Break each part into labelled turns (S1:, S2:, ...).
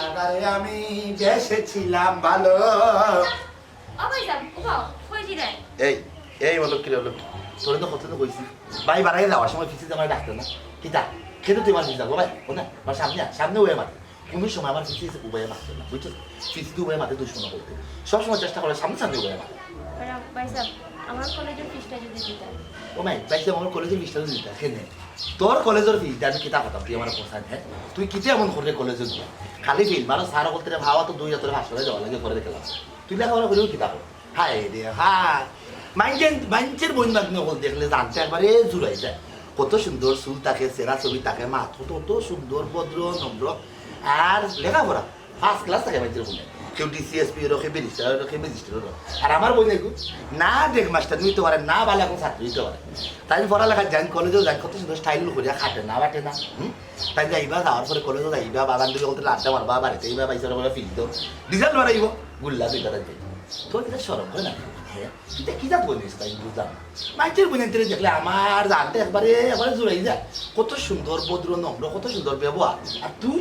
S1: আরে আমি বেসেছিলাম ভালো।
S2: ও ভাই সাহেব উঠাও কইছি রে
S1: এই এই বলো কি হলো? তোর তো কত তো কইছি ভাই বাড়াই যাওয়ার সময় ফিসিতে আমার ডাকতে না কিতা খেতে তুই মারবি যাবো ভাই ও না আমার সামনে উয়ে মারতে কোনো সময় আমার ফিসি উয়ে মারতে না বুঝছো? ফিসিতে উয়ে মারতে দুশ্মন করতে সবসময় চেষ্টা করে সামনে উয়ে মারতে।
S2: ভাই সাহেব আমার কলেজের ফিসটা যদি দিতেন।
S1: ও মাই পাইছে আমার কলেজের ফিসটা দিতে কেনে তোর কলেজের ফিস আমি কিতা কথা তুই আমার পছন্দ হ্যাঁ তুই কিতে এমন করলে কলেজে গিয়া খালি ফিল মারো সারা বলতে ভাবা তো 2000 টাকা হাসপাতালে যাওয়া লাগে করে দেখলাম তুই লেখাপড়া করেও কিতা কর হায় রে হায় মাইন্ডের বই মাগ্ন দেখলে জানতে একবারে জুড়াই যায় কত সুন্দর চুল থাকে চেরা ছবি থাকে মাথা কত সুন্দর ভদ্র নম্র আর লেখাপড়া ফার্স্ট ক্লাস থাকে মাইন্ডের বই কেউ ডিসিএসপি রোখে ব্যারিস্টার রোখে ম্যাজিস্ট্রেট আর আমার বই দেখু না দেখ মাস্টার নিতে পারে না ভালো এখন ছাত্র দিতে পারে তাই পড়ালেখা যাই কলেজেও যাই কত সুন্দর স্টাইল করিয়া খাটে না বাটে না তাই যাইবা যাওয়ার পরে কলেজও যাইবা বাগান দিকে বলতে আড্ডা মারবা বাড়িতে যাইবা পাইসা বলে ফিল দাও রিজাল্ট বাড়াইব গুল্লা দুইটা যাইবে তোর এটা সরম হয় না তুই কি জাত বলিস তাই বুঝলাম মাইটের বোনের দেখলে আমার জানতে একবারে জুড়াই যায় কত সুন্দর ভদ্র নম্র কত সুন্দর ব্যবহার আর তুই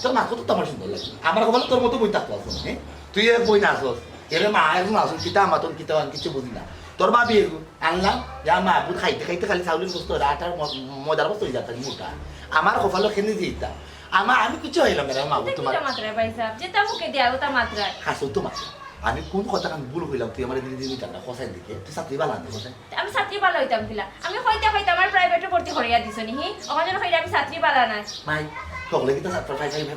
S1: তোর মা কত তো আমার সুন্দর লাগে আমার কথা তোর মতো বই থাকতো আসো হ্যাঁ তুই এক বই না আসস এর মা এখন আসুন কিতা মাতন কিতা কিছু বুঝি না তোর মা বিয়ে আনলাম যা মা বুধ খাইতে খাইতে খালি চাউলের বস্তু আটার মজার বস্তু হয়ে যাতা মোটা আমার কপালও খেনে দিতা আমি কিছু হইলাম না মা তোমার
S2: মাত্রায় ভাই সাহেব যেটা মুখে দেয়া ওটা মাত্রায়
S1: হাসো তো মাত্রা আমি কোন কথা আমি ভুল হইলাম তুই আমার দিদি দিদি টাকা খসাই দিকে তুই ছাত্রী বালা আনতে খসাই
S2: আমি ছাত্রী বালা হইতাম দিলা আমি হইতে হইতে আমার প্রাইভেটে ভর্তি করিয়া দিছ নি হি আমার জন্য হইলে আমি ছাত্রী বালা না
S1: মাই সকলে কিন্তু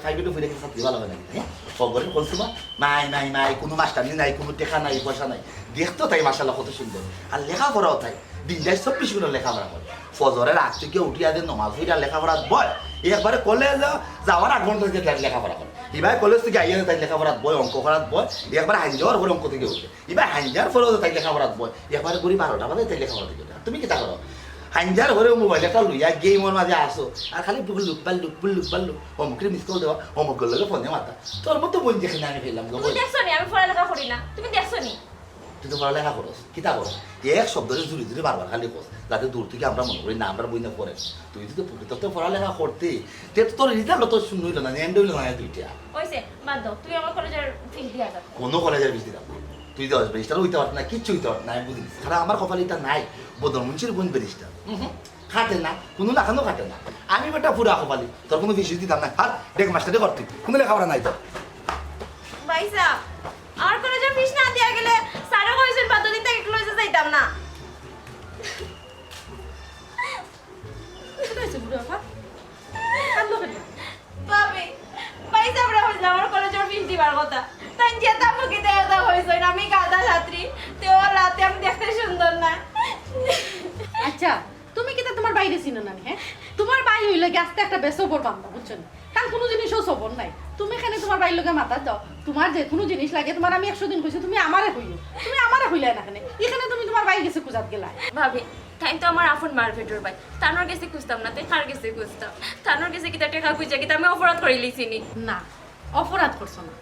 S1: ফাইভেটে ফিরে কিন্তু ছাত্রী বালা হয় নাকি হ্যাঁ সকলে বলছো মাই কোনো মাস্টারি নাই কোনো টেকা নাই পয়সা নাই দেখতো তাই মাসাল্লাহ কত সুন্দর আর লেখাপড়াও তাই দিন যায় 24 ঘন্টা লেখাপড়া করে ফজরের আগ থেকে উঠিয়া যে নমাজ হইয়া লেখাপড়া বয় একবারে কলেজ যাওয়ার আগ ঘন্টা থেকে লেখাপড়া করে এবার কলেজ থেকে আইয়া তাই লেখাপড়াত বয় অঙ্ক করাত বয় একবার হাইজাওয়ার পরে অঙ্ক থেকে উঠে এবার হাইজার পরেও তাই লেখাপড়াত বয় একবারে ঘুরি 12টা বাজে তাই লেখাপড়া থেকে উঠে তুমি কিতা করো হাইজার ঘরে মোবাইল একটা লইয়া গেমের মাঝে আসো আর খালি লুক পাল্লু অমুকের মিস কল দেওয়া অমুকের লোক ফোনে মাথা তোর মতো বোন যেখানে আমি ফেললাম
S2: তুমি দেখছো নি আমি পড়ালেখা করি না তুমি দেখছো নি
S1: তুই তো পড়ালেখা করস কিতা করস এক শব্দরে জুড়ে বারবার খালি কস যাতে দূর থেকে আমরা মনে করি না আমরা বই না পড়ে তুই যদি প্রকৃত পড়ালেখা করতে তোর রিজাল্ট তো শূন্য হইল না এন্ড হইল না দুইটা
S2: ওইছে বাদ দাও তুই আমার কলেজের ফিস দিয়া দাও
S1: কোনো কলেজের ফিস দিতাম তুই 10 ব্যারিস্টার হইতে পারত না কিচ্ছু হইতে পারত না আমি বুঝি কারণ আমার কপালে এটা নাই বদল মুন্সির বোন ব্যারিস্টার খাটে না কোনো লাখানো খাটে না আমি বেটা পুরা কপালি তোর কোনো ফিস দিতাম না হাত দেখ মাস্টারে করতে কোনো লেখাপড়া নাই তো
S2: ভাইসা আমার কলেজের ফিস না দিয়া গেলে স্যারও কইছেন বাদদিন থেকে ক্লোজে যাইতাম না ভাবি ভাইসা আমরা হইছে আমার কলেজের ফিস দিবার কথা তাই যেটা মুখে দেয়া দাও হইছে আমি গাদা ছাত্রী তেও রাতে আমি দেখতে সুন্দর না
S3: আচ্ছা তুমি কি তোমার বাইরে চিনো না হ্যাঁ তোমার বাই হইলে গাছটা একটা বেসবর বান্ধা বুঝছো না কারণ কোনো জিনিসও সবর নাই তুমি এখানে তোমার বাইর লোকে মাথা দাও তোমার যে কোনো জিনিস লাগে তোমার আমি 100 দিন কইছি তুমি আমারে হইলে না এখানে তুমি তোমার বাই গেছে খুঁজাত গেলা
S2: ভাবি তাই তো আমার আফন মারফেটর ভাই তানোর কাছে খুঁজতাম না তাই কার কাছে খুঁজতাম তানোর কাছে কিতা টাকা খুঁজা কিতা আমি অপরাধ করে লিছিনি
S3: না অপরাধ করছো না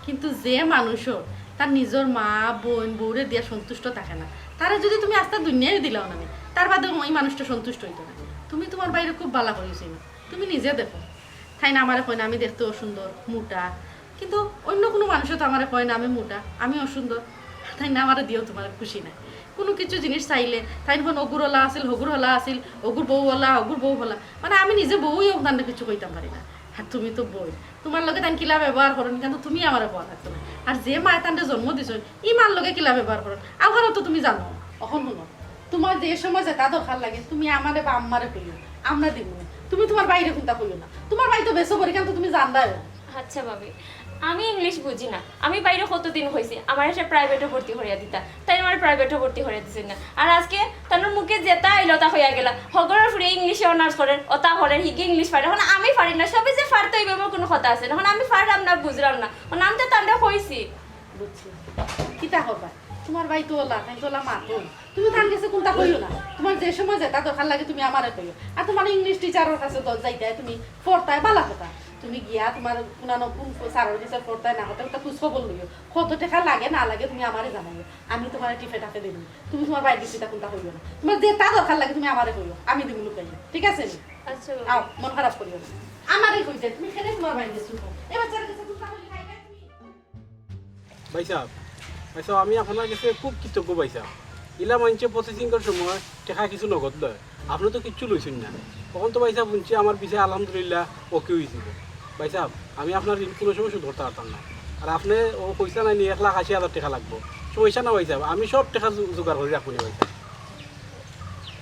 S3: কিন্তু যে মানুষও তার নিজের মা বোন বউরে দিয়া সন্তুষ্ট থাকে না তারা যদি তুমি আস্তে দুনিয়ায় দিলাও না তার বাদে ওই মানুষটা সন্তুষ্ট হইতো না তুমি তোমার বাইরে খুব ভালো করেছি না তুমি নিজে দেখো তাই না আমার কয় না আমি দেখতে অসুন্দর মোটা কিন্তু অন্য কোনো মানুষও তো আমার কয় না আমি মোটা আমি অসুন্দর তাই না আমার দিয়েও তোমার খুশি না কোনো কিছু জিনিস চাইলে তাই যখন অগুর হলা আসিল হগুর হলা আসিল অগুর বউ হলা মানে আমি নিজে বউই অবদান কিছু কইতাম পারি না আর তুমি তো বই তোমার লগে তাই কিলা ব্যবহার করেন কিন্তু তুমি আমার বলা থাকতো না আর যে মায় তান্ডে জন্ম দিছ ই মার লগে কিলা ব্যবহার করেন আমারও তো তুমি জানো এখন শুনো তোমার যে সময় যেটা দরকার লাগে তুমি আমারে বা আম্মারে কইও আমরা দিব না তুমি তোমার বাইরে কোনটা কইও না তোমার বাই তো বেসো পরীক্ষা তো তুমি জানদাও
S2: আচ্ছা ভাবি আমি ইংলিশ বুঝি না আমি বাইরে কতদিন হয়েছে আমার এসে প্রাইভেটে ভর্তি করিয়া দিতা তাই আমার প্রাইভেটে ভর্তি করিয়া দিছেন না আর আজকে তার মুখে যেটা আইলতা হইয়া গেলা হগরের ফুড়ে ইংলিশে অনার্স করেন ওটা করেন হিগে ইংলিশ পারে এখন আমি পারি না সবই যে পারতে হইবে আমার কোনো কথা আছে না এখন আমি পারলাম না বুঝলাম না নাম তো তান্ডা হইছি
S3: বুঝছি কিতা করবা তোমার ভাই তো ওলা তাই তোলা মা তো তুমি তার কাছে কোনটা কইও না তোমার যে সময় যেটা দরকার লাগে তুমি আমারে কইও আর তোমার ইংলিশ টিচারের কাছে তো যাইতে তুমি পড়তায় বালা কথা তুমি গিয়া তোমার কোনানো কোন স্যারের কাছে পড়তায় না হতে একটা খুশখবর বললিও কত টাকা লাগে না লাগে তুমি আমারে জানাইও আমি তোমার টিফে টাকা দেব তুমি তোমার বাইরে চিন্তা কোনটা কইও না তোমার যেটা দরকার লাগে তুমি আমারে কইও আমি দিব লুকাই ঠিক আছে
S2: আচ্ছা
S3: আও মন খারাপ করিও না আমারে কইতে তুমি কেন তোমার বাইরে শুনো এবার স্যারের কাছে
S4: ভাই সাহেব আমি আপনার কাছে খুব কৃতজ্ঞ ভাই সাহেব। ইলা মানছে প্রসেসিং করার সময় টাকা কিছু নগদ লয়, আপনি তো কিচ্ছু লইছেন না। তখন তো ভাই সাহেব শুনছি আমার পিছিয়ে আলহামদুলিল্লাহ ওকে হয়েছিল। ভাই সাহেব আমি আপনার ঋণ কোনো সময় শুধু ধরতে পারতাম না। আর আপনি ও পয়সা নাই নিয়ে 1,80,000 টাকা লাগবো, পয়সা না ভাই সাহেব, আমি সব টাকা জোগাড় করে রাখুন ভাই সাহেব।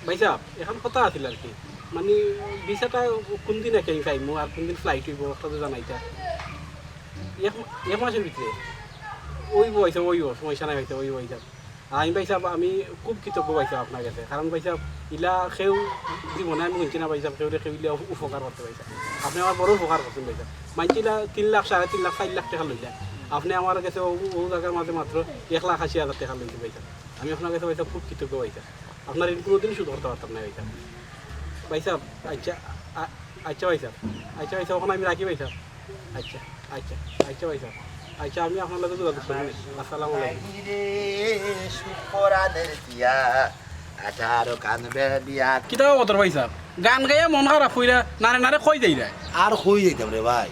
S4: ভাই সাহেব এখন কথা আছিল আর কি, মানে ভিসাটা কোন দিন একে খাইমো আর কোন দিন ফ্লাইট হইব একটা তো জানাইতা। এক মাসের ভিতরে ওই পয়সা সমস্যা নাই হয়েছে ওই পয়সা। আমি ভাই সাহেব আমি খুব কৃতজ্ঞ ভাই সাহেব আপনার কাছে, কারণ ভাই সাহেব ইলা সেও জীবনে আমি শুনছি না ভাই সাহেব সেও ইলা উপকার করতে ভাই সাহেব। আপনি আমার বড় উপকার করছেন ভাই সাহেব। মানছিলা 3 লাখ 3.5 লাখ 4 লাখ টাকা লই যায়, আপনি আমার কাছে ও জায়গার মাঝে মাত্র 1,80,000 টাকা লইছে ভাই সাহেব। আমি আপনার কাছে ভাই সাহেব খুব কৃতজ্ঞ ভাই সাহেব। আপনার ঋণ কোনোদিন শুধু করতে পারতাম না ভাই সাহেব। ভাই সাহেব আচ্ছা আচ্ছা ভাই সাহেব, আচ্ছা ভাই সাহেব ওখানে আমি রাখি ভাই সাহেব। আচ্ছা আচ্ছা আচ্ছা ভাই সাহেব, আচ্ছা আমি আপনার লগে যোগাযোগ করি। আসসালামু আলাইকুম। কিতা বতর ভাই সাহেব, গান গাইয়া মন খারাপ হইরা নারে নারে কই যাই রে।
S1: আর হয়ে যাইতাম রে ভাই,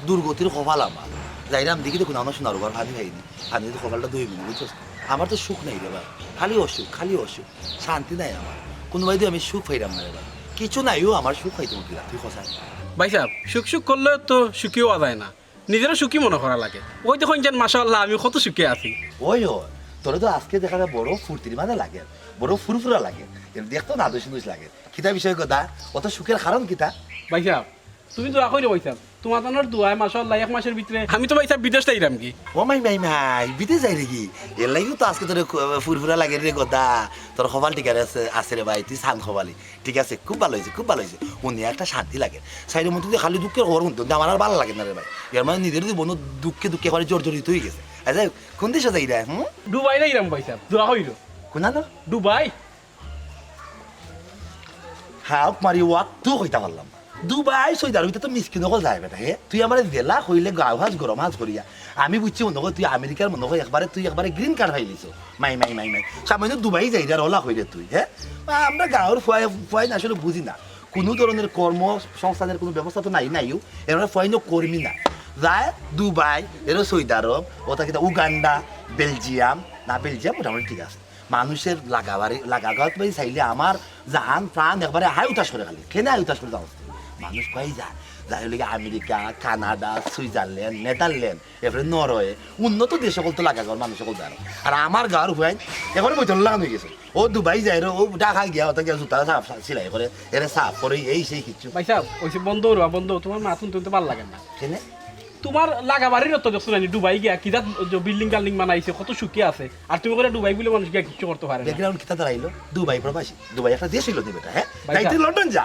S1: দুর্গতির কপাল আমার। যাইরাম দেখি দেখুন আমার শোনার ঘর ভাবি খাইনি, আমি যদি কপালটা দই মিনি বুঝছো। আমার তো সুখ নাই রে ভাই, খালি অসুখ, শান্তি নাই আমার। কোনোবাই দিয়ে আমি সুখ পাইলাম না রে ভাই, কিছু নাইও আমার সুখ পাইতাম কিলা, তুই খসাই।
S4: ভাই সাহেব সুখ করলে তো সুখীও যায় না, নিজেরও সুখী মনে করা লাগে। ওই দেখুন যেন মাশাআল্লাহ আমি কত সুখে আছি।
S1: ওই তোরে তো আজকে দেখা যায় বড় ফুর্তির মাঝে লাগে, বড় ফুরফুরা লাগে, দেখতো না দোষ লাগে। কিতা বিষয় কথা, অত সুখের কারণ কিতা?
S4: ভাই সাহেব তুমি দোয়া করি ভাই সাহেব, তোমার তোমার দোয়ায় মাশাআল্লাহ 1 মাসের ভিতরে আমি তো ভাই সাহেব বিদেশ যাইরাম কি।
S1: ও মাই বিদেশ যাই নাকি? এর লাগিও তো আজকে তোর ফুরফুরা লাগে রে কথা। তোর খবাল ঠিক আছে রে ভাই, তুই সান খবালি ঠিক আছে, খুব ভালো হয়েছে। উনি একটা শান্তি লাগে সাইডের মধ্যে খালি দুঃখের খবর শুনতো, আমার আর ভালো লাগে না রে ভাই। এর মানে নিজের যদি বন্ধু দুঃখে করে জর্জরিত হয়ে গেছে। আচ্ছা কোন দেশে যাই রে?
S4: দুবাই যাইরাম ভাই সাহেব, দোয়া করিল।
S1: কোনা না
S4: দুবাই
S1: হাফ মারি ওয়াক তুই কইতা পারলাম দুবাই সৌদি আরবিতে তো মিসকিন হল যায় বেটা। হে তুই আমার জেলা হইলে গাও হাজ গরম হাজ করিয়া আমি বুঝছি মনে কর তুই আমেরিকার মনে কর তুই একবারে গ্রিন কার্ড পাইলিস। মাই সামান্য দুবাই যাই যার হলা হইলে তুই। হ্যাঁ আমরা গাঁর ফুয়াই না আসলে বুঝি না, কোনো ধরনের কর্মসংস্থানের কোনো ব্যবস্থা তো নাইও। এরা ফুয়াইনো কর্মী না যায় দুবাই, এরা সৌদি আরব, ওটা কিন্তু উগান্ডা, বেলজিয়াম মোটামুটি ঠিক আছে। মানুষের লাগাগাত বাড়ি চাইলে আমার জাহান প্রাণ একবারে হাই উতাস করে, খালি কেনে হাই উতাস করে যাওয়া মানুষ কয় যাই হলে আমেরিকা, কানাডা, সুইজারল্যান্ড, নেদারল্যান্ড, এরপরে নরওয়ে, উন্নত দেশ সকল তো লাগা গাওয়ার মানুষ সকল যায়। আর আমার গাঁর হুয়াই এবারে বৈতল লাগানো হয়ে গেছে। ও দুবাই যায় রে, ও ঢাকা গিয়া ওটা গিয়া জুতা সিলাই করে এরা সাফ করে এই সেই কিছু।
S4: ভাই সাহেব ওইসে বন্ধ তোমার মাথুন তুলতে ভালো লাগে না।
S1: কেনে
S4: তোমার লাগা বাড়ির তো দেখছো না দুবাই গিয়া কিতা বিল্ডিং টাল্ডিং বানাইছে, কত সুখী আছে। আর তুমি করে দুবাই বলে মানুষ গিয়া কিছু করতে পারে না।
S1: ব্যাকগ্রাউন্ড কিতা দাঁড়াইলো দুবাই প্রবাসী, দুবাই একটা দেশ হইলো বেটা। হ্যাঁ তাই লন্ডন যা,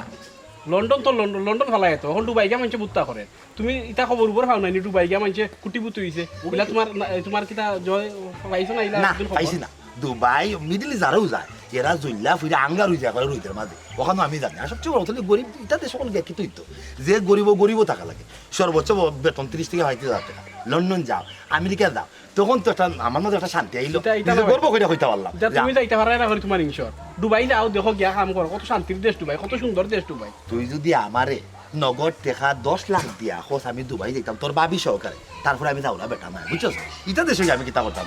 S4: লন্ডন ফালাই তো এখন দুবাই গিয়া মানুষে বুত্তা করে। তুমি ইটা খবর উপর পাও নাই দুবাই গিয়া মানুষে কুটি বুত হইছে ওইলা তোমার কিতা জয় পাইছো না? ইলা
S1: না পাইছি না। দুবাই মিডিল ইস্ট আরও যায়, এরা জুল্লা ফুইরে আঙ্গার হয়ে যায় করে রুইতের মাঝে, ওখানে আমি জানি। আর সবচেয়ে বড় তাহলে গরিব ইটাতে সকল গে কিন্তু হইতো যে গরিবও টাকা লাগে। সর্বোচ্চ বেতন 30 থেকে 35,000 টাকা। লন্ডন যাও, আমেরিকা যাও, তখন তো একটা আমার মধ্যে একটা শান্তি আইলো, গর্ব করে হইতে পারলাম।
S4: তুমি যাইতে পারা না করে তোমার ইনশোর দুবাই যাও, দেখো গিয়া কাম করো, কত শান্তির দেশ দুবাই, কত সুন্দর দেশ দুবাই।
S1: তুই যদি আমারে নগদ টাকা 10 লাখ দিয়া হোস আমি দুবাই যেতাম তোর বাবি সহকারে, তারপরে আমি যাওলা বেটা না বুঝছো। ইটা দেশে আমি কিতা করতাম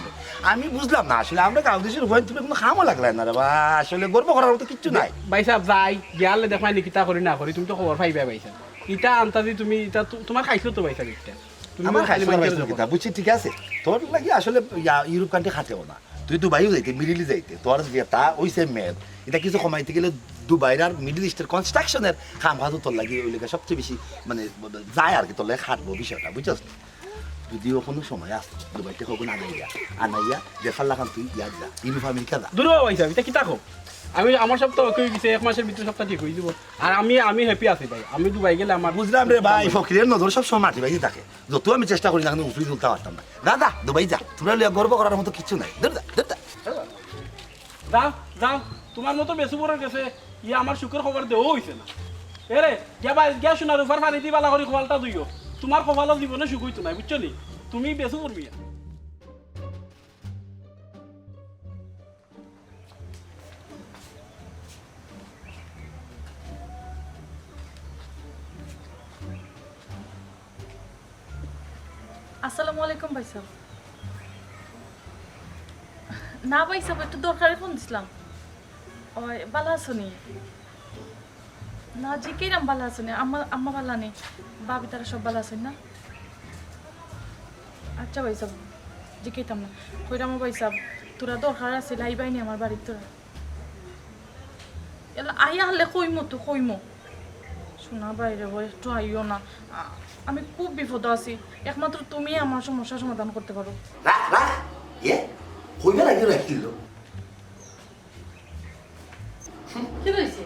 S1: আমি বুঝলাম না আসলে। আমরা গাঁও দেশের হয়ে তুমি কোনো খামও লাগলাই না রে বা, আসলে গর্ব করার মতো কিচ্ছু নাই।
S4: ভাই সাহেব যাই গিয়ালে দেখাই নি কিতা করি না করি, তুমি তো খবর পাইবা ভাই সাহেব। ইটা আনতাদি তুমি ইটা তোমার খাইছো তো ভাই সাহেব। ইটা
S1: আমার খাইছো কিতা বুঝছি ঠিক আছে। তোর লাগি আসলে ইউরোপ কান্ট্রি খাটেও না, তুই দুবাইও যাইতে মিডিল যাইতে তোর যেটা ওইসে মেদ এটা কিছু কমাইতে গেলে দুবাইর আর মিডিল ইস্টের কনস্ট্রাকশনের খাম খাতো তোর লাগে ওই লেগে সবচেয়ে বেশি মানে যায় আর কি, তোর লাগে খাটবো বিষয়টা বুঝছস। যদিও কোনো সময় আছে দুবাই থেকে কোনো আনাইয়া দেখার লাগান তুই ইয়ার যা ইউরোপ আমেরিকা যা।
S4: দূর ভাই সাহেব এটা কিতা কো, আমি আমার সপ্তাহ কই গেছে 1 মাসের ভিতরে সপ্তাহ ঠিক হয়ে যাব। আর আমি হ্যাপি আছি ভাই, আমি দুবাই গেলে আমার
S1: বুঝলাম রে ভাই। ফকিরের নজর সব সময় মাটি ভাই থাকে, যত আমি চেষ্টা করি না কিন্তু উফরি তুলতে পারতাম না। দাদা দুবাই যা, তোমরা গর্ব করার মতো কিছু নাই।
S4: যাও তোমার মতো বেশি বড় গেছে ইয়ে আমার সুখের খবর দেও হইছে না। এরে গিয়া শোনার উপর পানি দি বালা করি খোয়ালটা দুইও, তোমার কপালও জীবনে সুখ হইতো না বুঝছো নি, তুমি বেশি করবি।
S3: আসসালামু আলাইকুম ভাই সাহেব।
S5: না পাইছা একটু দরকারে ফোন দিছিলাম ওই ভালো আছো নি না জি কিরাম ভালো আছো নি আম্মা ভালো নেই ভাবি তারা সব ভালো আছেন না আচ্ছা ভাই সাহেব জি কেতাম না কইরাম ভাই সাহেব তোরা দরকার আছে লাইবাইনি আমার বাড়ির তোরা এলা আইয়া হলে কইমো তো কইমো শোনা বাইরে বই একটু আইও না আমি খুব বিপদ আছি একমাত্র তুমি আমার সমস্যার সমাধান করতে পারো
S1: রাখ রাখ ইয়ে কইবে নাকি রাখিল
S3: কি হয়েছে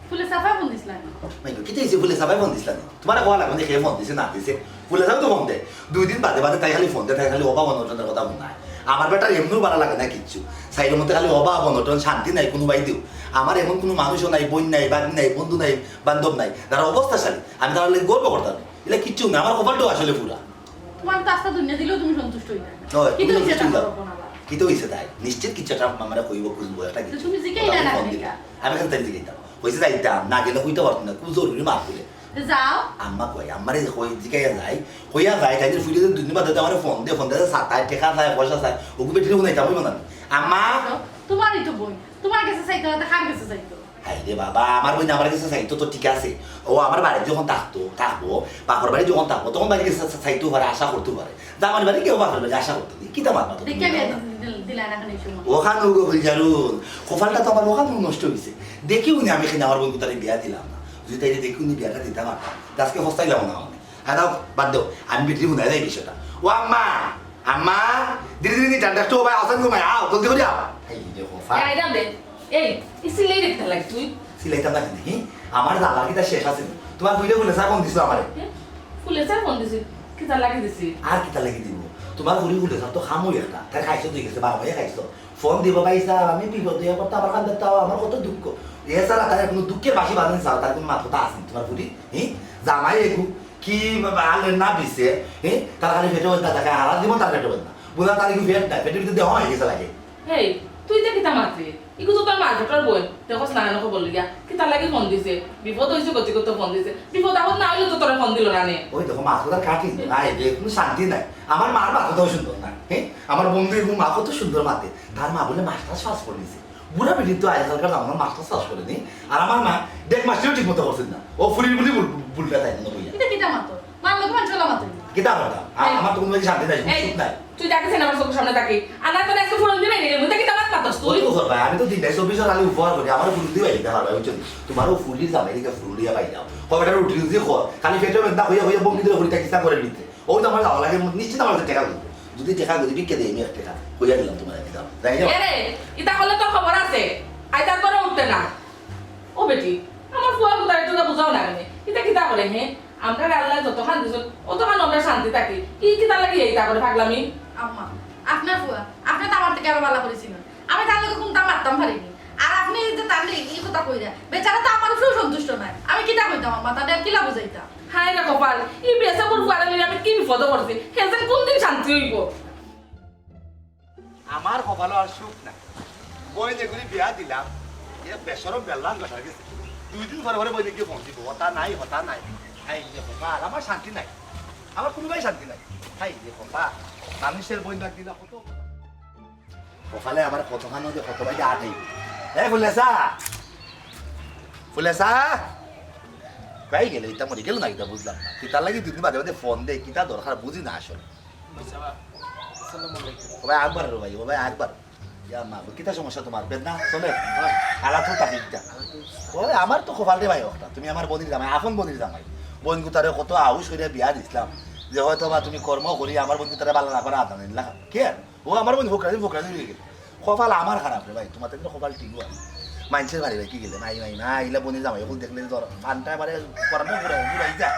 S3: ফুলে সাফা ফোন দিছিলাম
S1: মাইকে কিতে হইছে ফুলে সবাই ফোন দিছিলা তোমার কোয়া লাগে দেখে ফোন দিছে না দিছে ফুলে যাও তো ফোন দে 2 দিন বাদে বাদে তাই খালি ফোন দে তাই খালি অবা অনটনের কথা মনে হয় আমার বেটার এমনিও ভালো লাগে না কিচ্ছু সাইডের মধ্যে খালি অবা অনটন শান্তি নাই কোনো বাই দিও আমার এমন কোনো মানুষও নাই বোন নাই বাড়ি নাই বন্ধু নাই বান্ধব নাই যারা অবস্থাশালী আমি তার লাগে গর্ব করতাম এটা কিচ্ছু না আমার কপালটাও আসলে পুরা
S3: তোমার তো আস্তা দুনিয়া দিলেও তুমি সন্তুষ্ট হইতা
S1: নয়,
S3: কি তো
S1: তুমি
S3: সেটা
S1: সন্তুষ্ট হও।
S3: করবো না আবার।
S1: কি তো হইছে তাই নিশ্চিত কিছু একটা আমরা কইব খুঁজবো একটা কিছু
S3: তুমি জিজ্ঞাই না না কেন?
S1: আমি এখানে তাই জিজ্ঞাইতাম হইছে যাইতাম না গেলে কইতে পারতাম না খুব জরুরি মাফ করে
S3: যাও
S1: আম্মা কই আমারে কই জিগাইয়া যায় কইয়া যায় তাইদের ফুলে দুদিন বাদে আমার ফোন দে সাতায় টাকা যায় পয়সা যায় ওগু বেটি নাই যাবই না আম্মা
S3: তোমারই তো বই তোমার কাছে চাইতো না খার কাছে চাইতো
S1: হাই রে বাবা আমার বোন আমার কাছে চাইতো তো ঠিক আছে ও আমার বাড়ি যখন থাকবো বাপর বাড়ি যখন থাকবো তখন বাড়ি কাছে চাইতে পারে আশা করতে পারে জামার বাড়ি কেউ বাপর বাড়ি আশা করতে কি তা মারবা
S3: দেখে বিয়া দিলা না কেন এই সময়
S1: ওখানে উগো হইজারুন কপালটা তো আমার ওখানে নষ্ট হয়েছে দেখিও নি আমি এখানে আমার বন্ধু তারে বিয়া দিলাম না যদি তাই দেখিও নি বিয়াটা দিতে পারতাম আজকে হস্তাইলাম না আমি হ্যাঁ দাও বাদ দাও আমি বিক্রি শুনে যাই বিষয়টা ও আম্মা আম্মা দিদি দিদি ডান্ডা তো ভাই আসান ঘুমাই আও জলদি করে আও এই যে কফা
S6: আইরাম দে এই সিলাই দেখতে লাগ তুই
S1: সিলাইতাম না কিন্তু আমার দাদা কিটা শেষ আছে তোমার কইলে বলে স্যার কোন দিছো আমারে
S6: ফুলে স্যার ফোন দিছি কি তার লাগি দিছি
S1: আর কিটা লাগি দিব তোমার ঘুরি ঘুরে তো খামই একটা তাই খাইছো তুই গেছে বাবা ভাই খাইছো ফোন দিব ভাই স্যার আমি বিপদ হয়ে পড়তে আমার কান্দে তাও আমার কত দুঃখ এ স্যার তার কোনো দুঃখের বাসি বাঁধেন স্যার তার কোনো মাথাটা আছে তোমার ঘুরি জামাই এগু কি আলের না বিছে তার খালি ফেটে বলতে থাকে হারা দিব তার ফেটে বলতে বোঝা তার কি ফেট নাই ফেটের ভিতরে দেওয়া হয়ে গেছে লাগে
S6: হেই তুই দেখি তা মাত্রে ইকু তো তোর মার্কেটার বই দেখোস না এনকো বললি গিয়া কি তার লাগি ফোন দিছে বিপদ হইছে গতি করতে ফোন দিছে বিপদ এখন না হইলে তো তোরা ফোন দিল না নে
S1: ওই দেখো মা কথা কাটি নাই কোনো শান্তি নাই আমার মার মা কথাও সুন্দর না আমার বন্ধু এবং মা কত সুন্দর মাতে তার মা বলে মাস্টার শ্বাস করে দিছে বুড়া বেটি তো আজকালকার আমার মাস্টার শ্বাস করে নি আর আমার মা দেখ মাস্টারও ঠিক মতো করছেন না ও ফুলির বুলি বুলটা তাই না বইয়া
S3: এটা কিটা মাতো মারলো তো মানুষ মাতো
S1: কিতা করতাম আমার তো কোনো শান্তি নাই
S6: এই
S1: সুখ নাই
S6: তুই ডাকিস না আমার চোখের সামনে তাকি আনা তো আজকে ফোন দিবে নি মুই তাকি তামাত পাতস তুই
S1: ওই তো করবা আমি তো দিনটাই 24 খালি উপহার করি আমার ফুল দিয়ে বাইতে পারবা বুঝছো তোমারও ফুলি যাবে এদিকে ফুল দিয়ে পাই যাও কবেটা রুটি দিয়ে খো খালি পেটে বেদনা হইয়া হইয়া বমি দিয়ে হরিটা কিসা করে নিতে ওই তো আমার যাওয়া লাগে নিশ্চিত আমার টাকা দিবে যদি টাকা যদি বিকে দেই আমি 1 টাকা কইয়া দিলাম তোমার দিলাম যাই যাও
S6: এরে ইতা হলে তো খবর আছে আইতা তোরা উঠতে না ও বেটি আমার ফুয়া কোথায় তুই বুঝাও না কেন ইতা কিতা বলে হে আমরা আল্লাহ যত খান দিছ অত খান আমরা শান্তি থাকি কি কিতা লাগি এইটা করে পাগলামি
S3: আম্মা আপনার ফুয়া আপনি তো আমার থেকে আরো ভালো করেছিলেন আমি তার লোকে কোনটা মারতাম পারিনি আর আপনি যে তার এই কথা কইরা বেচারা তো আমার উপরেও সন্তুষ্ট নাই আমি কিটা কইতাম আম্মা তাদের কিলা বুঝাইতাম
S6: হাই রে কপাল এই বেসা বল ফুয়ারে লই আমি কি বিপদ করছি হেজেন কোন দিন শান্তি হইব
S1: আমার কপালে আর সুখ নাই বই যেগুলি বিয়া দিলাম এ বেসরম বেল্লান কথা গেছে 2 দিন পরে বই দেখি ফোন দিব হতা নাই হাই যে কপাল আমার শান্তি নাই আমার কোনোবাই শান্তি নাই হাই যে কপাল মানুষের বই ডাক দিলা কত কপালে আমার কতখানো যে কত বাইরে আটেই ফুলেসা পাই গেলে এটা মরে গেল না এটা বুঝলাম না তার লাগে 2 দিন বাদে বাদে ফোন দে কিতা দরকার বুঝি না আসলে ভাই একবার রে ভাই একবার ইয়া মা কিতা সমস্যা তোমার বেদনা চলে আলা তো তাকিটা ওই আমার তো কপাল রে ভাই ওটা তুমি আমার বনির জামাই আপন বনির জামাই বোন গুতারে কত আউশ করে বিয়া দিছিলাম যে হয়তো বা তুমি কর্ম করি আমার বন্ধু তারা ভালো না করে আদা নিলা কে ও আমার বন্ধু ফোকরাজি হয়ে গেল কপাল আমার খারাপ রে ভাই তোমার তো কপাল ঠিকও আছে মানুষের বাড়ি ভাই কি গেলে না এগুলা বনির জামাই এখন দেখলে ধর ফানটা এবারে করানো ঘুরাই যা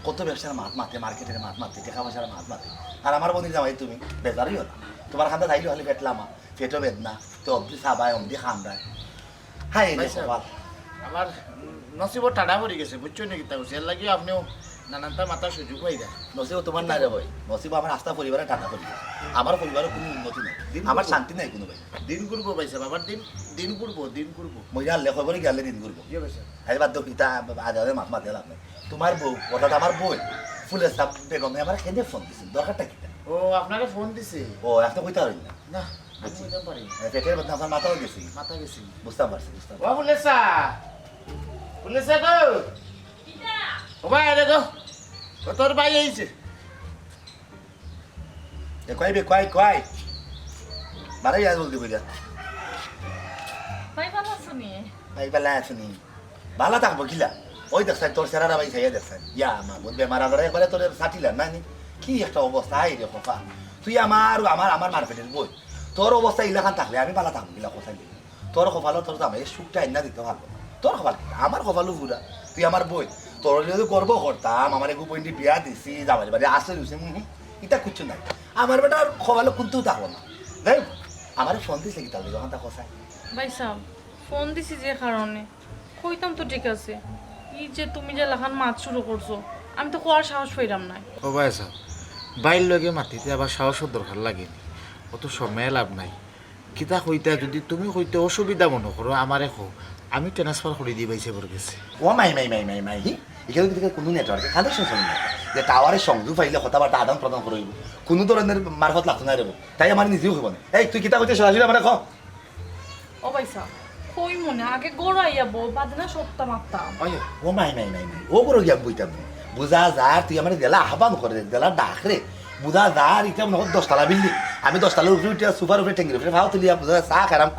S1: কত ব্যবসার মাতে মার্কেটের মাতে টাকা পয়সার মাতে আর আমার বন্ধু জামাই তুমি বেজারই হলো তোমার খান্দা থাইলে হলে পেটলামা পেটও বেদনা তো অব্দি সাবায় অব্দি খামরায় হাই রে কপাল
S7: আমার নসিবত ঠাডা পড়ে গেছে বুঝছো নাকি তা এর লাগি আপনিও নানানটা মাথার সুযোগ হয়ে যায়
S1: নসিব তোমার নাই রে ভাই নসিব আমার আস্থা পরিবারে টাকা পড়ে গেছে আমার পরিবারের কোনো উন্নতি নেই আমার শান্তি নাই কোনো ভাই
S7: দিন করবো পাইছে বাবার দিন করবো
S1: মহিলা লেখা করে গেলে দিন করবো
S7: কি পাইছে
S1: হাই বাদ পিতা আদারে মাত মাতে লাভ নাই তোমার বউ অর্থাৎ আমার বই ফুলের সাপ বেগমে আমার কেঁদে ফোন দিছিল দরকারটা কি
S7: ও আপনাকে ফোন দিছে
S1: ও একটা কইতে পারি না
S7: না আমি বুঝতাম পারি
S1: পেটের মধ্যে আমার মাথাও গেছি
S7: মাথা গেছি
S1: বুঝতে পারছি বুঝতে
S7: ও
S1: পারছি
S7: বুলেসা বুলেসা গো ও ভাই আরে গো ও তোর ভাই আইছে
S1: কয় বারাই আজ বলতে বইলা
S5: ভাই ভালো আছনি
S1: ভাই বেলা আছেনি ভালো থাকবো কিলা ওই দেখছেন তোর সেরারা ভাই খাইয়া দেখছেন ইয়া আমার বোধ বেমার আদরে একবারে তোর সাটিলেন না নি কি একটা অবস্থা আই রে খোফা তুই আমার মার্কেটের বই তোর অবস্থা ইলাখান থাকলে আমি ভালো থাকবো কিলা কোথায় দিবি তোর কপালো তোর জামাই সুখটা আইনা দিতে ভালো তোর কপাল আমার কপালো পুরা তুই আমার বই তোর যদি গর্ব করতাম আমার একটু বইটি বিয়া দিছি জামাই বাড়ি আসে দিছি এটা কিচ্ছু নাই আমার বেটা কপালো কিন্তু থাকবো না দেখ আমার ফোন দিছে কি তাহলে যখন তা কোথায়
S5: ভাই সাহেব ফোন দিছি যে কারণে কইতাম তো ঠিক আছে এই যে তুমি যে লাখান মাছ শুরু করছো আমি তো কোয়ার সাহস পাইলাম না
S7: ও ভাই সাহ বাইর লগে মাটিতে আবার সাহসের দরকার লাগেনি অত সময় লাভ নাই কিতা কইতা যদি তুমি কইতে অসুবিধা মনে করো আমারে কো আমি ট্রান্সফার করে দিই বাইছে বর গেছে
S1: ও মাই এখানে কিন্তু কোনো নেটওয়ার্কে কানেকশন চলে না যে টাওয়ারের সংযোগ পাইলে কথাবার্তা আদান প্রদান করব কোনো ধরনের মারফত লাগতো না রেব তাই আমার নিজেও হইব না এই তুই কিতা কইতে সরাসরি আমার ক
S5: ও ভাই সাহেব কই মনে আগে গড়াইয়া বউ বাদনা সপ্তাহ মারতাম
S1: ও মাই ও বড় গিয়া বইতাম বুঝা যার তুই আমার দেলা আহ্বান করে দেলা ডাক রে বুঝা যার ইটা মনে 10 বিল্ডিং আমি 10 তলার উপরে উঠে সুপার উপরে টেঙ্গির উপরে ভাও তুলিয়া বুঝা চা খারাম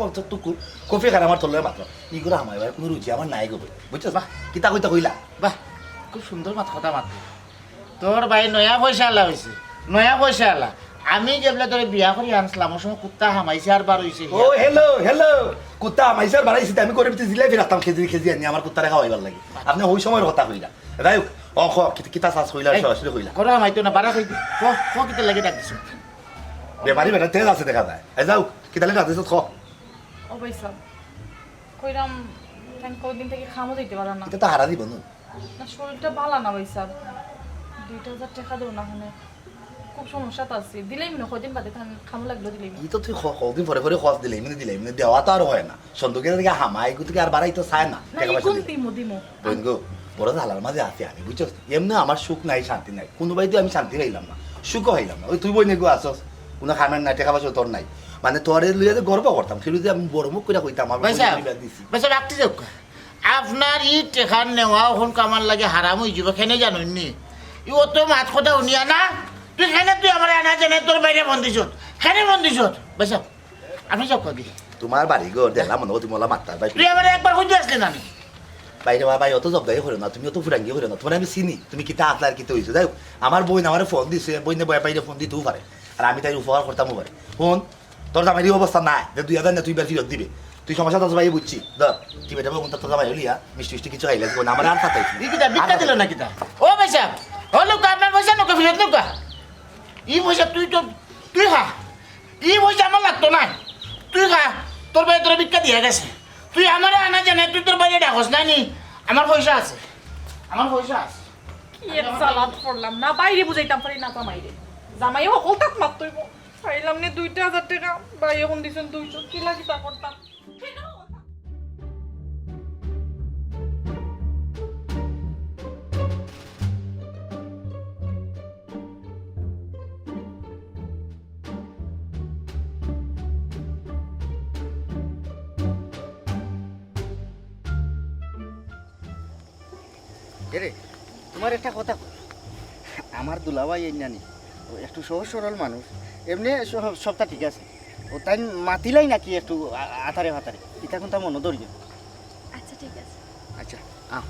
S1: কফি খারাম আমার তোলে মাত্র ইগুলো আমার এবার কোনো রুচি আমার নাই গো বুঝছস বাহ কিতা কইতা কইলা
S7: বাহ খুব সুন্দর কথা মাত্র তোর ভাই নয়া পয়সা আলা হয়েছে নয়া পয়সা আলা আমি যেবলে তোর বিয়া করে আনছিলাম ওর সময় কুত্তা হামাইছে আর বার হয়েছে
S1: ও হেলো কুত্তা মাইসার বাড়াইছি আমি করে দিতে জিলাই ফিরাতাম খেজি আনি আমার কুত্তারে খাওয়াইবার লাগে আপনি ওই সময়ের কথা কইলা রাই ও কিতা চাষ কইলা সরাসরি কইলা
S7: করে হামাইতো না বারা কইতে ক কিতা লাগে ডাক দিছো
S1: বেমারি বেটা তেজ আছে দেখা যায় এই যাও কিতা লাগে রাতে খ
S5: ও ভাই সাহেব কইরাম কেন কদিন থেকে খামো দিতে পারা না
S1: এটা তো হারা দিব না
S5: না শরীরটা ভালো না ভাই সাহেব 2000 টাকা দেবো না মানে খুব সমস্যা তো আছে দিলেই মনে কদিন বাদে খামো লাগলো দিলেই
S1: ই তো তুই কদিন পরে খরচ দিলে এমনি দেওয়া তো আর হয় না সন্দুকের দিকে হামাই গুতিকে আর বাড়াই তো চায় না
S5: না
S1: টাকা পয়সা
S5: কোন
S1: দিলে।
S5: দিমো
S1: বোন গো বড় ঝালার মাঝে আছি আমি বুঝছো এমনি আমার সুখ নাই শান্তি নাই কোনোবাই তো আমি শান্তি পাইলাম না সুখও হইলাম না ওই তুই বই নেগো আসস কোনো খামের নাই টাকা পয়সা তোর নাই মানে তোর লইয়া গর্ব করতাম সেটা যদি আমি বড় মুখ করে কইতাম আমার
S7: ভাই সাহেব
S1: পরিবার দিছি
S7: ভাই সাহেব রাখতে যাও আপনার ই টেকার নেওয়া এখন কামার লাগে হারাম হয়ে যাব খেনে জানুন নি ই অত মাছ কথা শুনিয়া না তুই খেনে তুই আমার আনা জানে তোর বাইরে বন্দিছত খেনে বন্দিছত ভাই সাহেব আপনি সব কদি
S1: তোমার বাড়ি গো দেখলাম মনে তুমি ওলা মাত্রা ভাই
S7: তুই আমার একবার খুঁজে আসলে না
S1: বাইরে ভাই অত জবদাই করে না তুমি অত ফুরাঙ্গি করে না তোমার আমি চিনি তুমি কিতা আসলে আর কিতা হয়েছো যাই হোক, আমার বইন আমার ফোন দিছে বইনে বয় পাইলে ফোন দিতেও পারে আর আমি তাই উপকার করতাম পারে ফোন তোর জামাই অবস্থা নাই যে 2000 না তুই বের ফিরত দিবে তুই সমস্যা তো ভাই বুঝছি ধর কি বেটা কোন তোর জামাই হলিয়া মিষ্টি কিছু খাইলে আমার আর খাতাই
S7: ই কিতা বিক্কা দিল না কিতা ও ভাই সাহেব ও লোক আপনার পয়সা নোকা ফিরত নোকা ই পয়সা তুই খা ই পয়সা আমার লাগতো না তুই খা তোর ভাই তোর বিক্কা দিয়া গেছে তুই আমার আনা জানে তুই তোর বাইরে ডাকস না নি আমার পয়সা আছে আমার পয়সা আছে
S5: কি এক সালাদ করলাম না বাইরে বুঝাইতাম পারি না জামাইরে জামাই সকল তাক মারতইব পাইলাম নে 2000 টাকা ভাই এখন দিছেন 200 কি লাগি তা করতাম
S8: রে তোমার একটা কথা কই। আমার দুলাভাই এই নানি ও একটু সহজ সরল মানুষ এমনি সবটা ঠিক আছে ও তাই মাতিলাই নাকি একটু আতারে ভাতারে এটা কিন্তু মনে ধরিয়ে
S2: আচ্ছা ঠিক আছে
S8: আচ্ছা আহ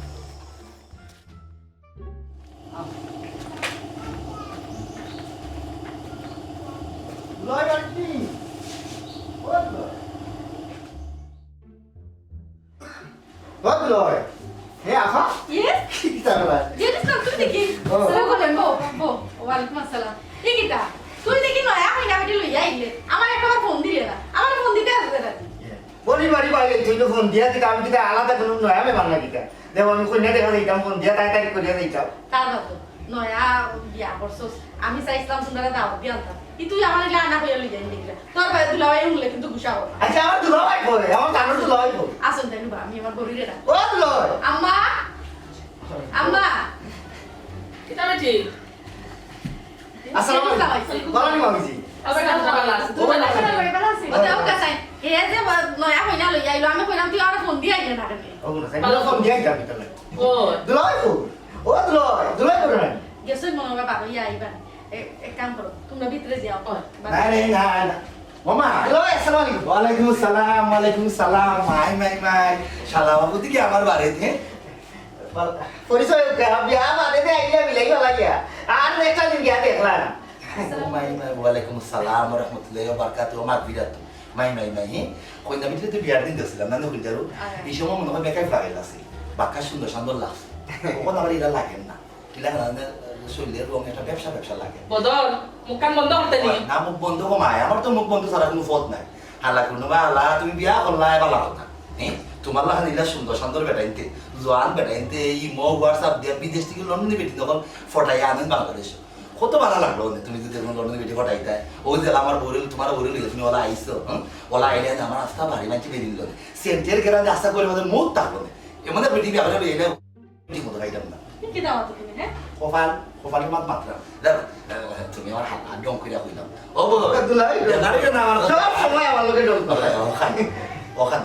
S3: ওয়ালাইকুম আসসালাম এই কিটা তুই দেখি নয়া হইনা বেটি লইয়া আইলে আমার একবার ফোন দিলে না আমার ফোন দিতে আসবে না
S8: বলি বাড়ি বাড়ি তুই তো ফোন দিয়া দিতা আমি কিটা আলাদা কোনো নয়া মেমান না কিটা দেব আমি কইনা দেখা দিতাম ফোন দিয়া তাই তাই করিয়া দিতাম
S3: তার মতো নয়া বিয়া করছস আমি চাইছিলাম তোমরা দাওয়াত দিয়ে আনতাম কি তুই আমার এলা আনা কইয়া লইয়া আইলে তোর ভাই দুলাভাই উনলে কিন্তু গুছাও
S8: আচ্ছা আমার দুলাভাই কই আমার কানুর দুলাভাই কই
S3: আসুন তাই বা আমি আমার গরিরে না
S8: ও দুলাভাই
S3: আম্মা আম্মা
S6: কিতা বেটি
S8: আসসালামু আলাইকুম মামিজি
S6: আমার কাছে ভালো আছে তুই ভালো আছিস
S3: ওতে ও কাছে এ যে নয়া হইনা লই আইলো আমি কইলাম তুই আর ফোন দিয়ে আইলে না কেন
S8: ও না সাই ভালো ফোন দিয়ে যাবি তাহলে
S6: ও
S8: দুলাই কো ও দুলাই করে না
S3: গেছই মনে হবে বাবা ইয়া আইবা এক কাম করো তোমরা ভিতরে যাও
S8: না মামা দুলাই আসসালামু আলাইকুম
S1: ওয়ালাইকুম সালাম মাই শালা বাবু দিকে আমার বাড়িতে
S8: পরিচয় বিয়া বাদে দে আইলা মিলাই গলা গিয়া আর একটা দিন গিয়া দেখলা না
S1: মাই ওয়ালাইকুম সালাম ওয়া রাহমাতুল্লাহি ওয়া বারাকাতুহু মাগফিরাতু মাই কইনা ভিতরে তো বিয়ার দিন দিছিলাম না নকুল জারু এই সময় মনে হয় বেকাই ফ্লাইল আছে বাক্কা সুন্দর লাগছে ওখানে আমার এটা লাগে না কিলা না শরীরের রং একটা ব্যবসা লাগে
S6: বদল মুখ বন্ধ করতে নি
S1: না মুখ বন্ধ কমায় আমার তো মুখ বন্ধ ছাড়া কোনো পথ নাই হালা কোনো বা হালা তুমি বিয়া করলা এবার কথা হ্যাঁ তোমার লাগান ইলা সুন্দর বেটাইনতে জোয়ান বেটাইনতে এই হোয়াটসঅ্যাপ দিয়ে বিদেশ থেকে লন্ডনে বেটি তখন ফটাই আনেন বাংলাদেশ কত ভালো লাগলো তুমি যদি লন্ডনে বেটি ফটাই দেয় ওই যে আমার বরিল তোমার বরিল তুমি ওলা আইসো ওলা আইলে আমার আস্থা ভারী মানছি বেরিয়ে দিল সেন্টের গেরান আস্থা করে আমাদের মুখ থাকলো এমন বেটি বিয়া করে এলে ঠিক মতো খাইতাম না
S3: কি দাও তুমি হ্যাঁ
S1: কপালের মাত্রা তুমি আমার হাত ডং করে হইলাম ও বলো
S8: দুলাই
S1: না আমার
S8: সব সময় আমার লগে ডল করে
S1: ওখানে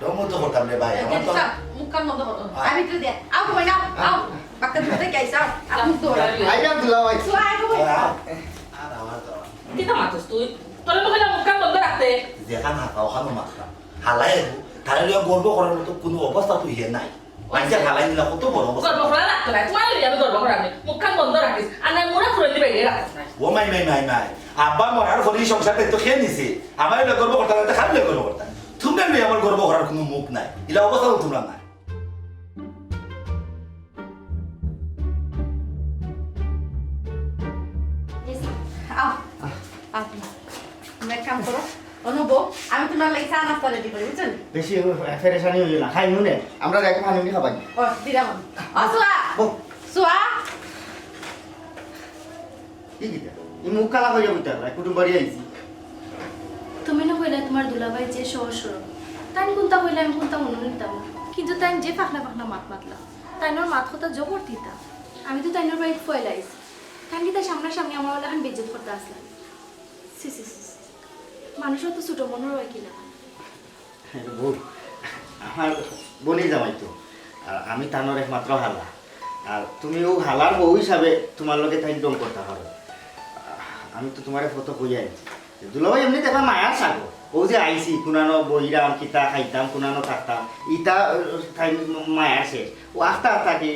S1: ডং তো করতাম রে ভাই আমার তো
S3: মুখ কান বন্ধ করো আমি ভিতরে দে আও কই না আও বাক্কা ভিতরে গাইছা আর মুখ ধরে
S8: আইলাম দুলাই
S3: সুয়া আই কই
S1: আর আমার তো
S6: কি তো মাতস তুই তোর তো কইলা মুখ বন্ধ রাখতে
S1: যেখান হাঁকা ওখানে মাত্রা হালাই তাহলে গর্ব করার মতো কোনো অবস্থা তুই হে নাই মানুষে হালাই নিলা কত বড় অবস্থা
S6: গর্ব করা রাখতে নাই তোমার আমি গর্ব করা নেই মুখ বন্ধ রাখিস আর না মুরা ফুলে দিবে এই রাখিস না
S1: ও মাই আব্বা মরার ফলে সংসারটা তো খেয়ে নিছে আমার এটা গর্ব করতাম না খালি গর্ব করতাম তোমরা নেই আমার গর্ব করার কোনো মুখ নাই এলা অবস্থা তোমরা নাই
S3: আও আও তুমি এক কাম করো অনুব আমি তোমার লাগি চা নাস্তা রেডি করি বুঝছেন
S8: বেশি ফেরেশানি হইল না খাই নুনে আমরা রাখি পানি নি খাবাই
S3: ও দিলাম ও সুয়া সুয়া
S8: কি কিটা এই মুখ কালা হইয়া বইতা কুটুম বাড়ি আইছি
S9: তুমি না কইলা তোমার দুলাভাই যে সহজ সরল তাই কোনটা কইলা আমি কোনটা মনে নিতাম না কিন্তু তাই যে পাখনা মাত মাতলা তাইনোর মাত কথা জবর দিতা আমি তো তাইনোর বাড়িতে ফয়লাইছি তাই কি তাই সামনাসামনি আমার বলে এখন বেজ্জত করতে আসলাম সি মানুষের তো ছোট মনে হয় কিনা
S8: বউ আমার বলি জামাই তো আর আমি তানোর একমাত্র হালা আর তুমিও হালার বউ হিসাবে তোমার লগে তাই ডং করতে পারো আমি তো তোমার ফটো কই আইছি দুলাভাই এমনি দেখা মায়ার সাগো ও যে আইসি কুনানো বইরাম কিতা খাইতাম কুনানো থাকতাম ইটা তাই মায়ার শেষ ও আস্তে কি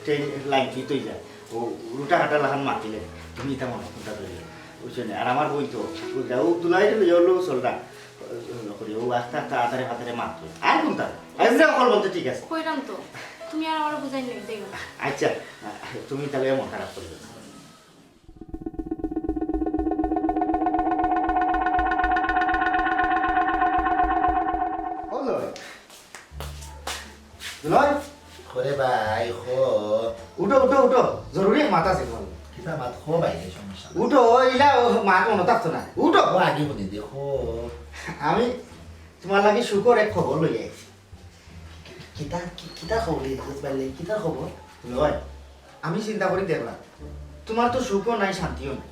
S8: ট্রেন লাইন তুই যায় ও রুটা হাঁটা লাগান মাতিলে তুমি ইটা মনে কোনটা ধরে বুঝছো না আর আমার বই তো ও দুলাই হলো চলটা করি ও আস্তে আতারে হাতারে মাত্র আর কোনটা আইসা অকল বলতে ঠিক আছে
S9: কইলাম তো তুমি আর আমার বুঝাই নেই দেখো
S8: আচ্ছা তুমি তাহলে মন খারাপ করবে না
S1: করে ভাই
S8: উঠো জরুরি মাথা আছে তোমার
S1: কিতা মাত খো ভাই সমস্যা
S8: উঠো ইলা মা মনে থাকতো না উঠো
S1: ও আগে বলি দেখো
S8: আমি তোমার লাগে শুকর এক খবর লই আইছি
S1: কিতা খবর পারলে কিতা খবর
S8: লয় আমি চিন্তা করি দেখলাম তোমার তো সুখও নাই শান্তিও নাই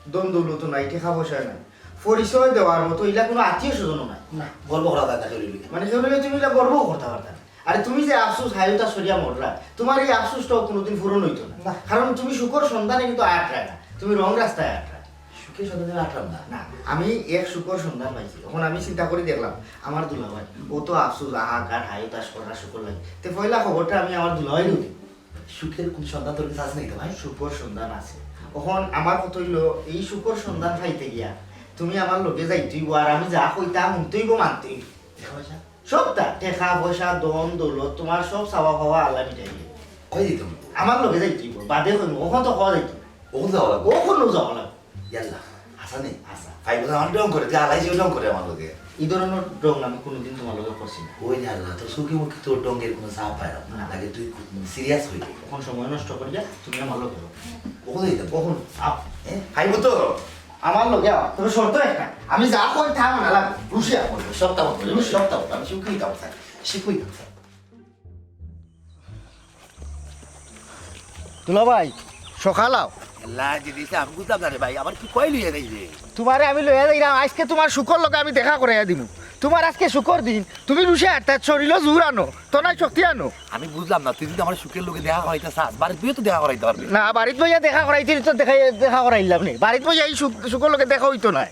S8: দম দৌলতো নাই টেকা পয়সা নাই পরিচয় দেওয়ার মতো ইলা কোনো আত্মীয় স্বজনও নাই
S1: না গর্ব করা দেখা করি
S8: মানে সেগুলো তুমি ইলা গর্বও করতে পারতা না। আরে তুমি যে আফসোস হায়তা সরিয়া মরলা তোমার এই আফসোসটাও কোনোদিন পূরণ হইতো না কারণ তুমি শুকর সন্ধানে কিন্তু আটরায় না তুমি রং রাস্তায় আটরায়
S1: সুখে সন্ধানে আটলাম না
S8: না আমি এক শুকর সন্ধান পাইছি তখন আমি চিন্তা করে দেখলাম আমার দুলাভাই ও তো আফসোস আহাকার হায়তাস করা শুকর লাগে তো পয়লা খবরটা আমি আমার দুলাভাই দিই
S1: সুখের কোন সন্ধান তোর কাছে আছে নাকি ভাই
S8: শুকর সন্ধান আছে তখন আমার কত হইলো এই শুকর সন্ধান পাইতে গিয়া তুমি আমার লোকে যাইতেই আর আমি যা কইতাম উঠতেইব মানতেই সবটা টেকা পয়সা দম দৌলত তোমার সব চাওয়া পাওয়া আল্লাহ মিটাই দিয়ে
S1: কই দিত
S8: আমার লোকে যাইতেই বাদে কইম ওখান তো খাওয়া যাইতো
S1: ওখানে যাওয়া লাগবে
S8: ওখানেও যাওয়া লাগবে
S1: ইয়াল্লা আসা নেই আসা ফাইভ আমার ডং করে যে আলাই যে ডং করে আমার লোকে
S8: এই ধরনের ডং আমি কোনোদিন তোমার লোকে করছি না
S1: ওই যে আল্লাহ তোর সুখে মুখে তোর ডঙ্গের কোনো চাপ পায় না লাগে তুই সিরিয়াস হয়ে যাবি
S8: তখন সময় নষ্ট করিয়া তুমি আমার লোকে
S1: ওখানে যেতাম
S8: কখন আপ
S1: ফাইভ তো
S8: আমার লোকে আও তবে শর্ত একটা আমি যা কই থাম না লাগবে রুশিয়া
S1: বলবো সপ্তাহ সপ্তাহ আমি শিখুই কাম স্যার শিখুই কাম স্যার
S8: দুলা ভাই সকাল আও
S1: আল্লাহ দিদি আমি বুঝলাম না রে ভাই আমার কি কই লইয়া যাই রে
S8: তোমারে আমি লইয়া যাইলাম আজকে তোমার শুকর লগে আমি দেখা করাইয়া দিমু তোমার আজকে শুকর দিন তুমি রুশে আটটা শরীর জোর আনো তো নাই শক্তি আনো
S1: আমি বুঝলাম না তুই যদি আমার সুখের লোকে দেখা করাইতে চাস বাড়িতে তুইও তো দেখা করাইতে পারবি
S8: না বাড়িত বইয়া দেখা করাইতে তো দেখা করাইলাম নি বাড়িত বইয়া এই শুকর লগে দেখা হইতো না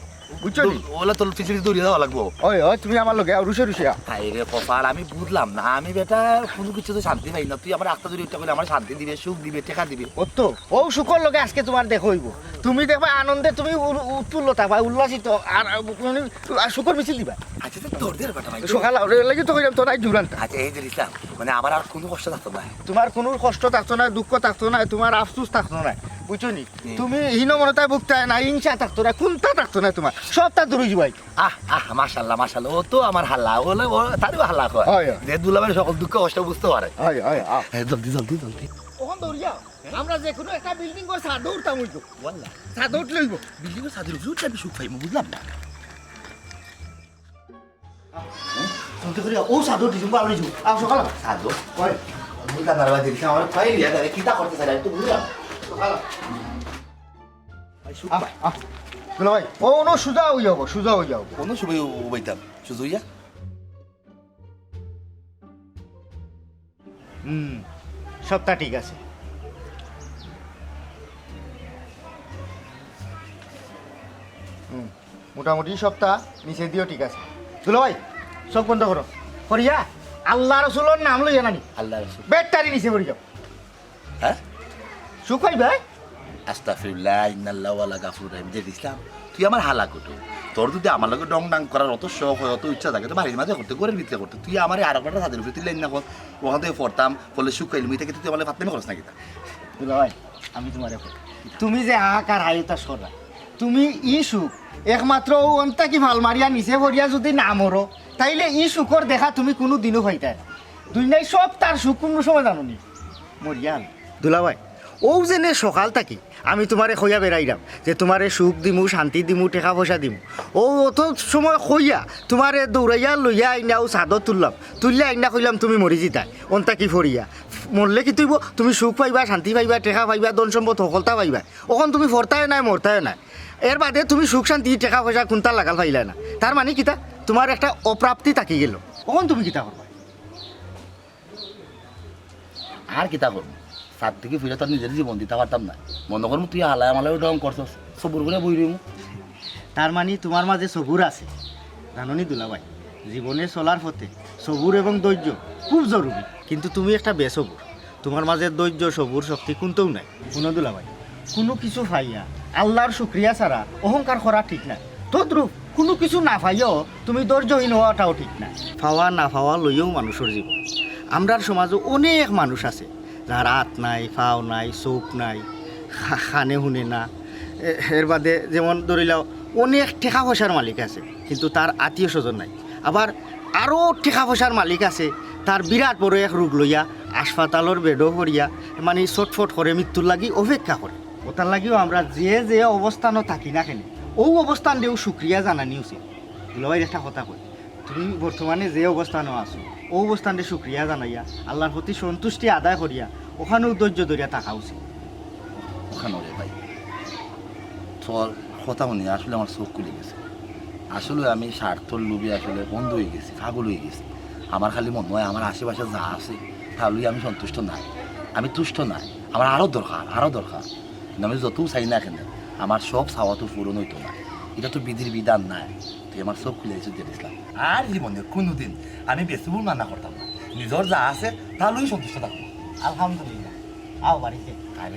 S8: বুঝছো নি
S1: ওলা তোর পিছনে দৌড়িয়ে যাওয়া লাগবো
S8: ওই ওই তুমি আমার লগে রুশে রুশে
S1: তাই রে কপাল আমি বুঝলাম না আমি বেটা কোনো কিছু তো শান্তি পাই না তুই আমার আত্মা দূরে একটা করলে আমার শান্তি দিবে সুখ দিবে টেকা দিবে
S8: ও তো ও শুকর লগে আজকে তোমার দেখা হইব তুমি দেখবা আনন্দে তুমি উৎফুল্ল থাকবা উল্লাসিত আর শুকর মিছিল দিবা
S1: আচ্ছা তো তোর দের বেটা ভাই
S8: সকাল লাগি তো কইলাম তো নাই জুরানটা
S1: আচ্ছা এই যে ইসলাম মানে আমার আর কোনো কষ্ট থাকতো না
S8: তোমার কোনো কষ্ট থাকতো না দুঃখ থাকতো না তোমার আফসোস থাকতো না বুঝছো নি তুমি হীনমনতায় ভুগতায় না হিংসা থাকতো না কোনটা থাকতো না তোমার সবটা দূরে যাই
S1: মাশাল্লাহ মাশাল্লাহ ও তো আমার হাল্লা বলে ও তারও হাল্লা কয়
S8: হয়।
S1: যে দুলাবের সকল দুঃখ কষ্ট বুঝতে পারে
S8: হয় হয়
S1: জলদি জলদি জলদি
S8: ওখান দৌড় যাও আমরা যে কোনো একটা বিল্ডিং করে ছাদ উঠতাম হইতো
S1: বললা
S8: ছাদ উঠ লইব
S1: বিল্ডিং এর সাদের উপরে আমি সুখ পাই বুঝলাম না
S8: শুনতে করি ও ছাদ উঠি তুমি আপনি যাও আও সকাল
S1: সাদো
S8: হয়
S1: বুঝলাম না বাদি আমার ফাইল দিয়া দেবে কিটা করতে চাই তো বুঝলাম
S8: সকাল
S1: ভাই সুখ
S8: আ
S1: পাই
S8: আ বলো ভাই ও নো সুজা হই যাবো সুজা হই যাবো
S1: কোন সময় উবাইতাম সুজুইয়া
S8: সবটা ঠিক আছে মোটামুটি সবটা নিচে দিও ঠিক আছে দুলো ভাই সব বন্ধ করো করিয়া আল্লাহ রসুলোর নাম লইয়া নানি
S1: আল্লাহ রাসূল
S8: বেডটারি নিচে পড়ি যাও
S1: হ্যাঁ
S8: সুখ পাই ভাই
S1: আস্তাগফিরুল্লাহ ইন্নাল্লাহু ওয়ালা গাফুর রহিম যে ইসলাম তুই আমার হালা কত তোর যদি আমার লগে ডং ডাং করার অত শখ হয় অত ইচ্ছা থাকে তো বাড়ির মাঝে করতে ঘরের ভিতরে করতে তুই আমার আর একটা সাদের উপরে তুই লাইন না কর ওখান থেকে পড়তাম বললে সুখ পাইলি মুই থেকে তুই আমার ফাতনামি করছ না কিতা
S8: দুলো ভাই আমি তোমারে কই, তুমি যে হাহাকার হাইতা সরা তুমি ই সুখ একমাত্র ও অন্তা কি ভাল মারিয়া নিচে ভরিয়া যদি না মরো তাইলে ই সুখর দেখা তুমি কোনো দিনও পাইতাই না দুনিয়ায় সব তার সুখ কোনো সময় জানো নি মরিয়াল দুলা ভাই ও যেনে সকাল থাকি আমি তোমারে খইয়া বেড়াইলাম যে তোমারে সুখ দিমু শান্তি দিমু টাকা পয়সা দিমু ও অত সময় খইয়া তোমারে দৌড়াইয়া লইয়া আইনা ও চাদর তুললাম তুললে আইনা কইলাম তুমি মরি জিতাই অন্তা কি ফরিয়া মরলে কি তুইব তুমি সুখ পাইবা শান্তি পাইবা টেকা পাইবা ধন সম্পদ সকলতা পাইবা ওখন তুমি ফরতায় নাই মরতায় নাই এর বাদে তুমি সুখ শান্তি টাকা পয়সা কোনটা লাগাল পাইলা না তার মানে কিতা তোমার একটা অপ্রাপ্তি থাকি গেল ওখন তুমি কিতা করবা
S1: আর কিতা করবো সাত থেকে ফিরে তোর নিজের জীবন দিতে পারতাম না মনে করবো তুই হালায় মালায় ডং করছস সবুর করে বই রইমু
S8: তার মানে তোমার মাঝে সবুর আছে জাননি দুলাভাই জীবনে চলার পথে সবুর এবং ধৈর্য খুব জরুরি কিন্তু তুমি একটা বেসবুর তোমার মাঝে ধৈর্য সবুর শক্তি কোনটাও নাই কোনো দুলাভাই কোনো কিছু পাইয়া আল্লাহর শুক্রিয়া ছাড়া অহংকার করা ঠিক না তদ্রূপ কোনো কিছু না পাইয়াও তুমি ধৈর্যহীন হওয়াটাও ঠিক না পাওয়া না পাওয়া লইয়াও মানুষের জীবন আমরার সমাজও অনেক মানুষ আছে যার হাত নাই পাও নাই চোখ নাই খানে শুনে না এর বাদে যেমন ধরিলাও অনেক টাকা পয়সার মালিক আছে কিন্তু তার আত্মীয় স্বজন নাই আবার আরও টাকা পয়সার মালিক আছে তার বিরাট বড় এক রোগ লইয়া হাসপাতালের বেডও করিয়া মানে ছটফট করে মৃত্যুর লাগি অপেক্ষা করে ওটার লাগিও আমরা যে অবস্থানও থাকি না কেন ও অবস্থান দিয়েও সুক্রিয়া জানানি উচিত লয় একটা কথা কই তুমি বর্তমানে যে অবস্থানও আছো ও অবস্থানে সুক্রিয়া জানাইয়া আল্লাহর প্রতি সন্তুষ্টি আদায় করিয়া ওখানেও ধৈর্য ধরিয়া থাকা উচিত
S1: ওখানে রে ভাই তোর কথা মনে আসলে আমার চোখ খুলে গেছে আসলে আমি স্বার্থর লোভে আসলে বন্ধ হয়ে গেছি পাগল হয়ে গেছি আমার খালি মনে হয় আমার আশেপাশে যা আছে তাহলেই আমি সন্তুষ্ট নাই আমি তুষ্ট নাই আমার আরও দরকার কিন্তু আমি যতও চাই না কেন আমার সব চাওয়া তো পূরণ হইতো না এটা তো বিধির বিধান নাই তুই আমার চোখ খুলে দিয়েছিস ইসলাম আর জীবনে কোনোদিন আমি বেশি ভুল মানা করতাম না নিজের যা আছে তাহলেই সন্তুষ্ট থাকবো
S8: আলহামদুলিল্লাহ আও বাড়িতে
S1: তাই